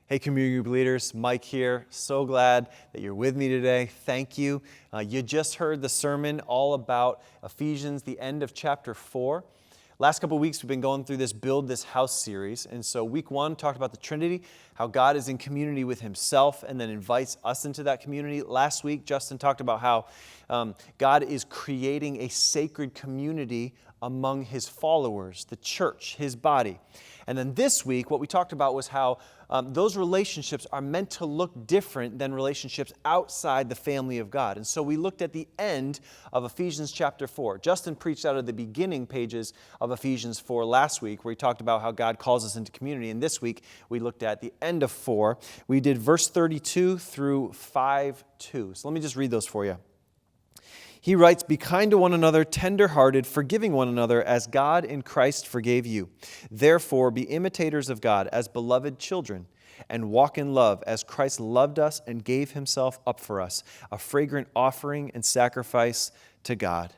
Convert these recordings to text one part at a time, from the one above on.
Hey, community group leaders, Mike here. So glad that you're with me today. Thank you. You just heard the sermon all about Ephesians, the end of chapter 4. Last couple of weeks, we've been going through this Build This House series. And so week 1 talked about the Trinity, how God is in community with himself and then invites us into that community. Last week, Justin talked about how God is creating a sacred community among his followers, the church, his body. And then this week, what we talked about was how those relationships are meant to look different than relationships outside the family of God. And so we looked at the end of Ephesians chapter 4. Justin preached out of the beginning pages of Ephesians 4 last week, where he talked about how God calls us into community. And this week, we looked at the end of 4. We did verse 32 through 5:2. So let me just read those for you. He writes, "Be kind to one another, tender-hearted, forgiving one another, as God in Christ forgave you. Therefore, be imitators of God as beloved children, and walk in love as Christ loved us and gave himself up for us, a fragrant offering and sacrifice to God."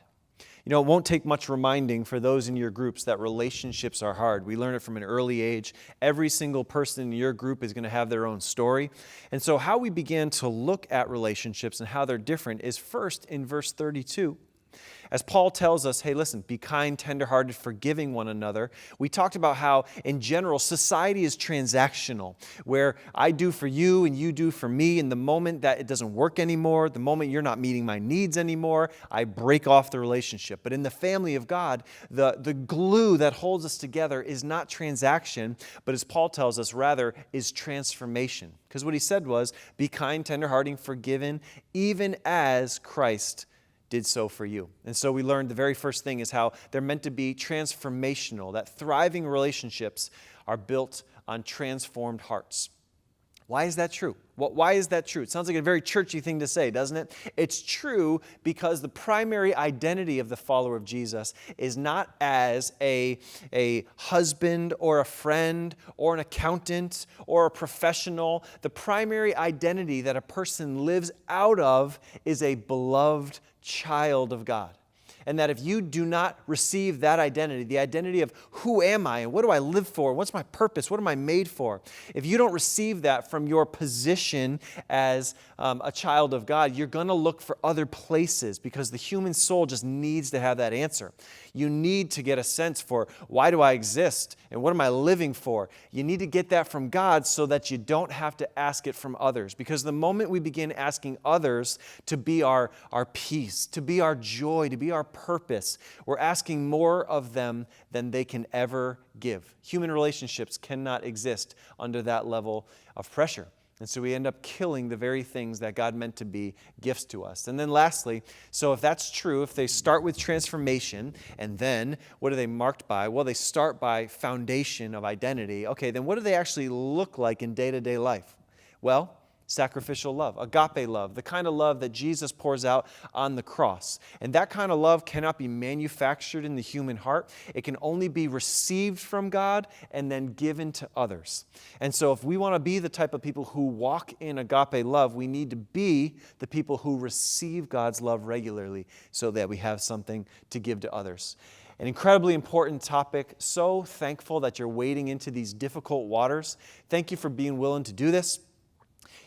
You know, it won't take much reminding for those in your groups that relationships are hard. We learn it from an early age. Every single person in your group is going to have their own story. And so how we begin to look at relationships and how they're different is first in verse 32. As Paul tells us, hey, listen, be kind, tenderhearted, forgiving one another. We talked about how, in general, society is transactional, where I do for you and you do for me, and the moment that it doesn't work anymore, the moment you're not meeting my needs anymore, I break off the relationship. But in the family of God, the glue that holds us together is not transaction, but as Paul tells us, rather, is transformation. Because what he said was, be kind, tenderhearted, forgiven, even as Christ did so for you. And so we learned the very first thing is how they're meant to be transformational, that thriving relationships are built on transformed hearts. Why is that true? Why is that true? It sounds like a very churchy thing to say, doesn't it? It's true because the primary identity of the follower of Jesus is not as a husband or a friend or an accountant or a professional. The primary identity that a person lives out of is a beloved child of God. And that if you do not receive that identity, the identity of who am I and what do I live for, what's my purpose, what am I made for, if you don't receive that from your position as a child of God, you're going to look for other places because the human soul just needs to have that answer. You need to get a sense for why do I exist and what am I living for? You need to get that from God so that you don't have to ask it from others. Because the moment we begin asking others to be our peace, to be our joy, to be our purpose, we're asking more of them than they can ever give. Human relationships cannot exist under that level of pressure. And so we end up killing the very things that God meant to be gifts to us. And then lastly, so if that's true, if they start with transformation, and then what are they marked by? Well, they start by foundation of identity. Okay, then what do they actually look like in day-to-day life? Well, sacrificial love, agape love, the kind of love that Jesus pours out on the cross. And that kind of love cannot be manufactured in the human heart. It can only be received from God and then given to others. And so if we want to be the type of people who walk in agape love, we need to be the people who receive God's love regularly so that we have something to give to others. An incredibly important topic. So thankful that you're wading into these difficult waters. Thank you for being willing to do this.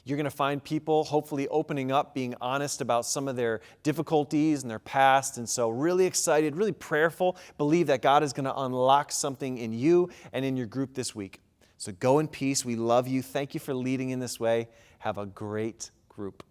You're going to find people hopefully opening up, being honest about some of their difficulties and their past. And so really excited, really prayerful, believe that God is going to unlock something in you and in your group this week. So go in peace. We love you. Thank you for leading in this way. Have a great group.